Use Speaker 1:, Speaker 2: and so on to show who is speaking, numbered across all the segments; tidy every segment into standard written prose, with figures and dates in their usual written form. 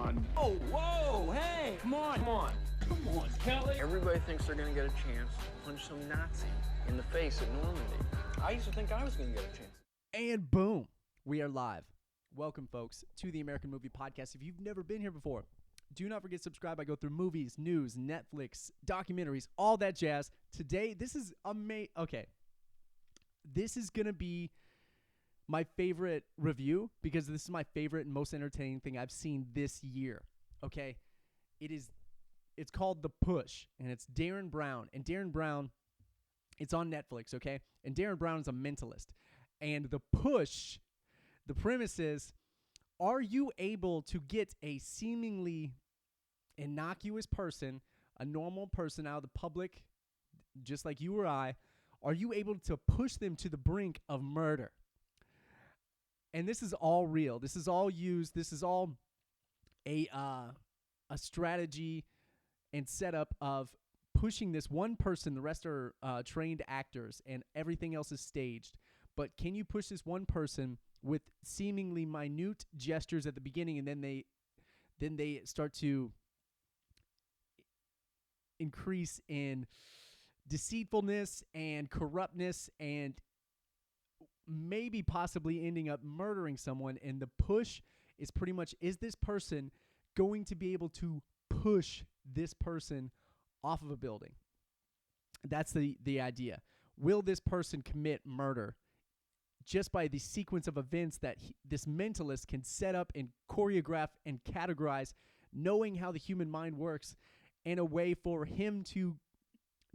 Speaker 1: on.
Speaker 2: Oh, whoa, hey, come on, Kelly.
Speaker 3: Everybody thinks they're gonna get a chance to punch some Nazi in the face at Normandy. I used to think I was gonna get a chance.
Speaker 4: And boom, we are live. Welcome, folks, to the American Movie Podcast. If you've never been here before, do not forget to subscribe. I go through movies, news, Netflix, documentaries, all that jazz. Today, this is amazing. Okay, this is going to be my favorite review because this is my favorite and most entertaining thing I've seen this year. Okay, it's called The Push, and it's Derren Brown. And Derren Brown, it's on Netflix, okay? And Derren Brown is a mentalist. And The Push, the premise is, are you able to get a seemingly innocuous person, a normal person out of the public, just like you or I, are you able to push them to the brink of murder? And this is all real. This is all used. This is all a strategy and setup of pushing this one person. The rest are trained actors, and everything else is staged. But can you push this one person with seemingly minute gestures at the beginning, and then they start to increase in deceitfulness and corruptness and maybe possibly ending up murdering someone? And the push is pretty much, is this person going to be able to push this person off of a building? That's the idea. Will this person commit murder just by the sequence of events that this mentalist can set up and choreograph and categorize, knowing how the human mind works, and a way for him to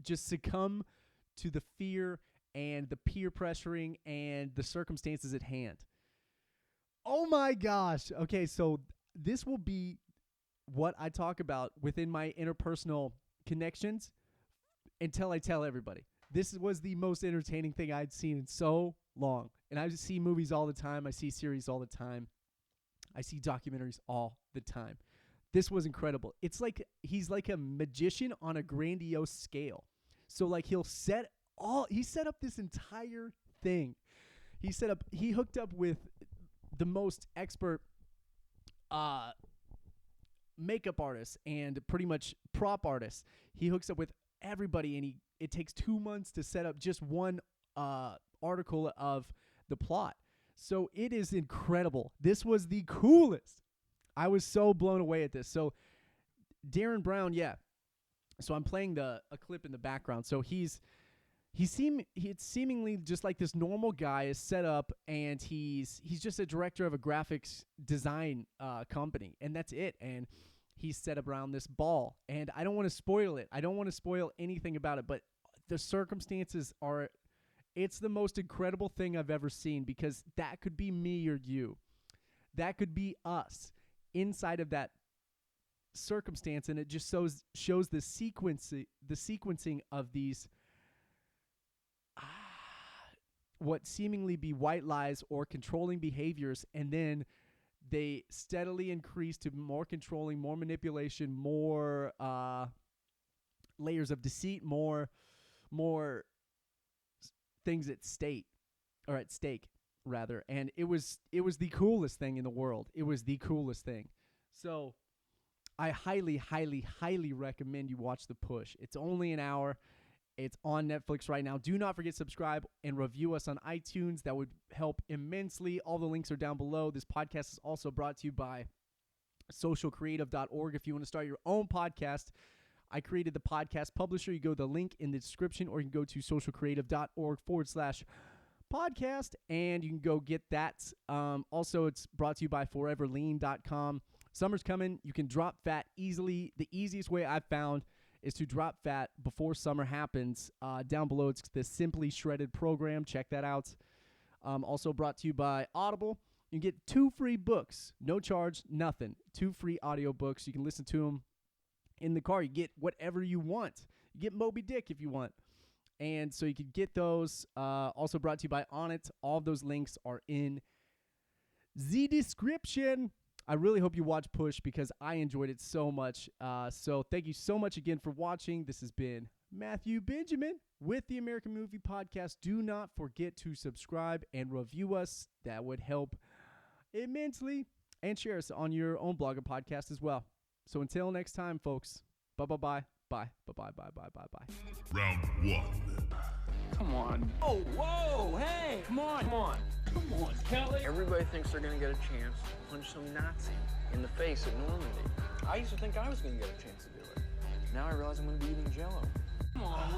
Speaker 4: just succumb to the fear and the peer pressuring and the circumstances at hand? Oh my gosh. Okay, so this will be what I talk about within my interpersonal connections until I tell everybody. This was the most entertaining thing I'd seen in so long. And I see movies all the time. I see series all the time. I see documentaries all the time. This was incredible. It's like he's like a magician on a grandiose scale. So like he set up this entire thing. He hooked up with the most expert makeup artists and pretty much prop artists. He hooks up with everybody, and it takes 2 months to set up just one article of the plot. So it is incredible. This was the coolest. I was so blown away at this. So Derren Brown, yeah. So I'm playing a clip in the background. So it's seemingly just like this normal guy is set up, and he's just a director of a graphics design company, and that's it. And he's set up around this ball, and I don't want to spoil it. I don't want to spoil anything about it, but the circumstances are, it's the most incredible thing I've ever seen, because that could be me or you. That could be us inside of that circumstance, and it just shows the sequencing of these what seemingly be white lies or controlling behaviors, and then they steadily increase to more controlling, more manipulation, more layers of deceit, more things at stake, rather. And it was the coolest thing in the world. It was the coolest thing. So I highly, highly, highly recommend you watch The Push. It's only an hour. It's on Netflix right now. Do not forget to subscribe and review us on iTunes. That would help immensely. All the links are down below. This podcast is also brought to you by socialcreative.org. If you want to start your own podcast, I created the podcast publisher. You go to the link in the description, or you can go to socialcreative.org/podcast, and you can go get that. Also, it's brought to you by foreverlean.com. Summer's coming. You can drop fat easily. The easiest way I've found is to drop fat before summer happens. Down below, it's the Simply Shredded program. Check that out. Also brought to you by Audible. You can get 2 free books. No charge, nothing. 2 free audiobooks. You can listen to them in the car. You get whatever you want. You get Moby Dick if you want. And so you can get those. Also brought to you by Onnit. All of those links are in the description. I really hope you watch Push, because I enjoyed it so much. So thank you so much again for watching. This has been Matthew Benjamin with the American Movie Podcast. Do not forget to subscribe and review us. That would help immensely. and share us on your own blog or podcast as well. So until next time, folks, bye-bye-bye. Bye. Bye-bye-bye-bye-bye-bye.
Speaker 1: Round 1.
Speaker 2: Come on. Oh, whoa, hey, come on. Come on, Kelly.
Speaker 3: Everybody thinks they're gonna get a chance to punch some Nazi in the face at Normandy. I used to think I was gonna get a chance to do it. Now I realize I'm gonna be eating Jell-O.
Speaker 2: Come on.